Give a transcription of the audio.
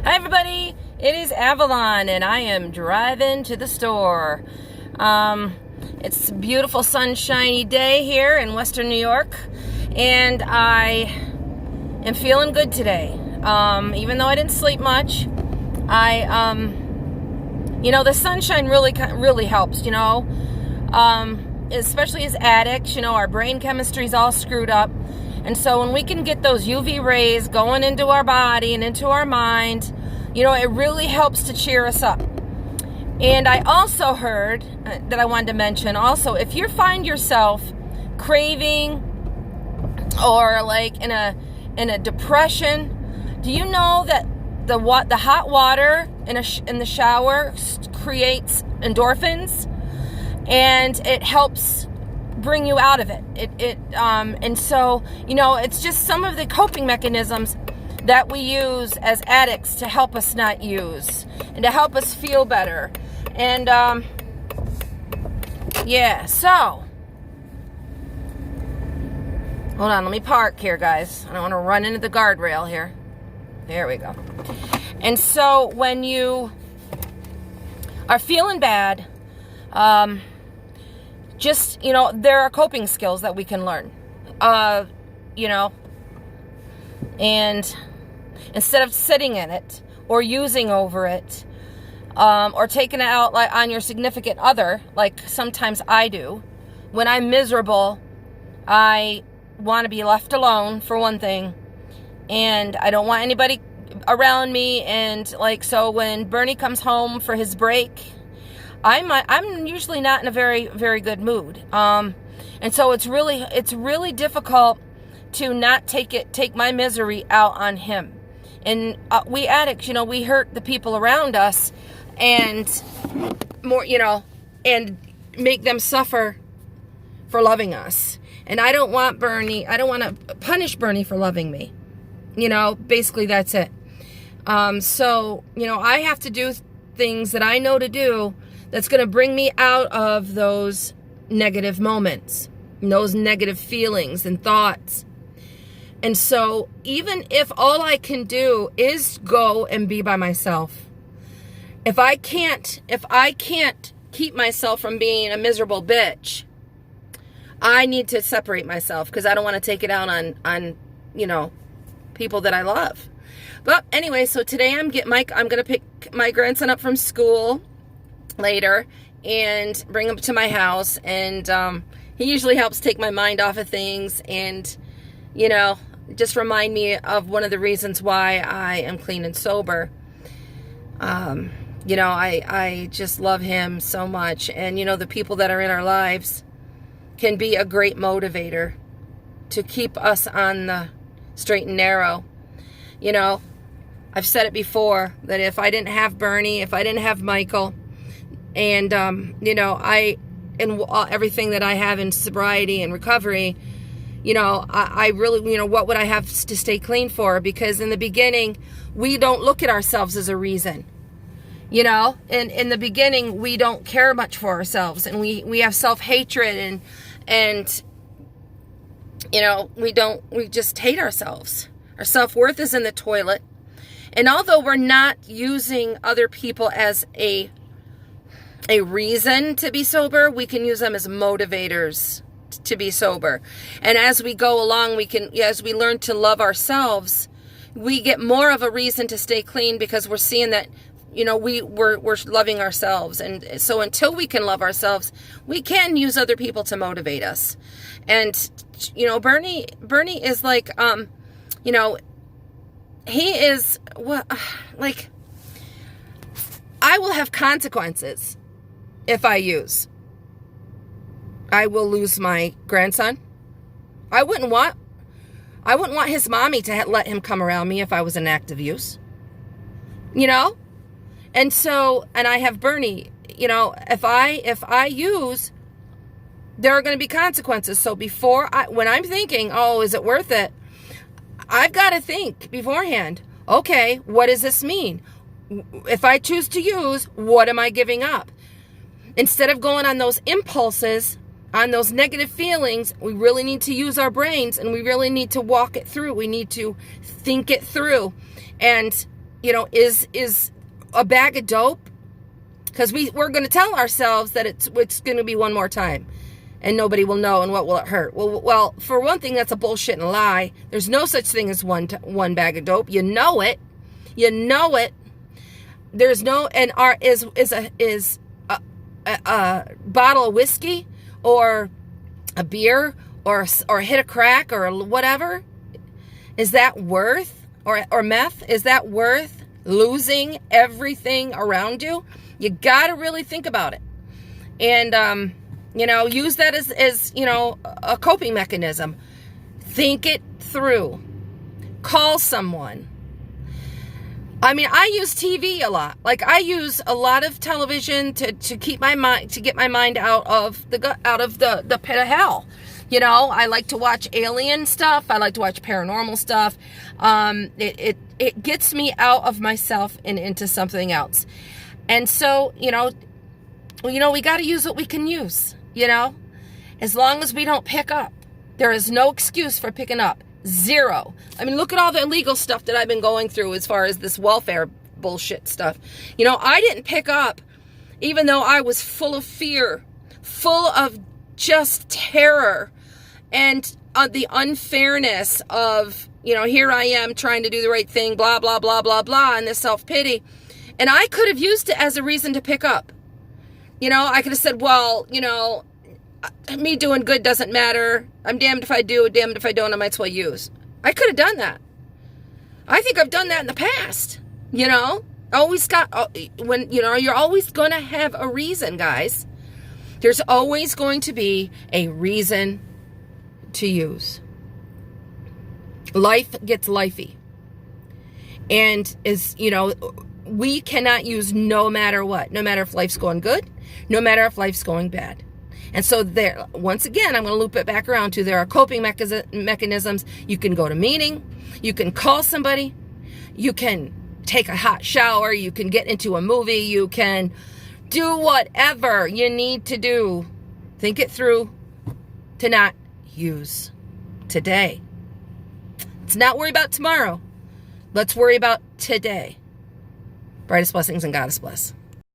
Hi everybody, it is Avalon and I am driving to the store. It's a beautiful sunshiny day here in Western New York and I am feeling good today. Even though I didn't sleep much, the sunshine really helps, especially as addicts, our brain chemistry is all screwed up. And so when we can get those UV rays going into our body and into our mind, it really helps to cheer us up. And I also heard that I wanted to mention also, if you find yourself craving or like in a depression, do you know that the hot water in the shower creates endorphins and it helps bring you out of it. And so, it's just some of the coping mechanisms that we use as addicts to help us not use and to help us feel better. And, so hold on, let me park here, guys. I don't want to run into the guardrail here. There we go. And so when you are feeling bad, there are coping skills that we can learn, and instead of sitting in it or using over it, or taking it out like on your significant other, like sometimes I do. When I'm miserable, I want to be left alone for one thing, and I don't want anybody around me. And so when Bernie comes home for his break, I'm usually not in a very, very good mood. And so it's really difficult to not take my misery out on him. And we addicts, we hurt the people around us and more, and make them suffer for loving us. And I don't want to punish Bernie for loving me. Basically that's it. So, I have to do things that I know to do that's going to bring me out of those negative moments, those negative feelings and thoughts. And so even if all I can do is go and be by myself, if I can't keep myself from being a miserable bitch, I need to separate myself because I don't want to take it out on people that I love. But anyway, so today I'm going to pick my grandson up from school later and bring him to my house, and he usually helps take my mind off of things and just remind me of one of the reasons why I am clean and sober. I just love him so much, and the people that are in our lives can be a great motivator to keep us on the straight and narrow. I've said it before that if I didn't have Bernie, if I didn't have Michael, and everything that I have in sobriety and recovery, I really, what would I have to stay clean for? Because in the beginning, we don't look at ourselves as a reason. And in the beginning, we don't care much for ourselves, and we have self-hatred and we just hate ourselves. Our self-worth is in the toilet. And although we're not using other people as a reason to be sober, we can use them as motivators to be sober. And as we go along, as we learn to love ourselves, we get more of a reason to stay clean because we're seeing that, we're loving ourselves. And so until we can love ourselves, we can use other people to motivate us. And, Bernie is like, he is I will have consequences if I use. I will lose my grandson. I wouldn't want his mommy to let him come around me if I was in active use. And so, and I have Bernie, if I use, there are going to be consequences. So when I'm thinking, oh, is it worth it? I've got to think beforehand, okay, what does this mean? If I choose to use, what am I giving up? Instead of going on those impulses, on those negative feelings, we really need to use our brains and we really need to walk it through. We need to think it through. And is a bag of dope, because we're going to tell ourselves that it's going to be one more time and nobody will know, and what will it hurt? Well, for one thing, that's a bullshit and a lie. There's no such thing as one bag of dope. You know it. There's no, and is a bottle of whiskey or a beer or a hit of crack or whatever, is that worth, or meth, is that worth losing everything around you? You got to really think about it. And, use that as a coping mechanism. Think it through. Call someone. I mean, I use TV a lot. Like, I use a lot of television to keep my mind, to get my mind out of the pit of hell. I like to watch alien stuff. I like to watch paranormal stuff. It gets me out of myself and into something else. And so, we got to use what we can use, as long as we don't pick up. There is no excuse for picking up. Zero. I mean, look at all the illegal stuff that I've been going through as far as this welfare bullshit stuff. I didn't pick up, even though I was full of fear, full of just terror, and the unfairness of, here I am trying to do the right thing, blah, blah, blah, blah, blah, and this self-pity. And I could have used it as a reason to pick up. I could have said, well, me doing good doesn't matter. I'm damned if I do, damned if I don't, I might as well use. I could have done that. I think I've done that in the past. Always when, you're always going to have a reason, guys. There's always going to be a reason to use. Life gets lifey. And we cannot use no matter what, no matter if life's going good, no matter if life's going bad. And so there, once again, I'm going to loop it back around to, there are coping mechanisms. You can go to meeting, you can call somebody, you can take a hot shower, you can get into a movie, you can do whatever you need to do. Think it through to not use today. Let's not worry about tomorrow. Let's worry about today. Brightest blessings and Goddess bless.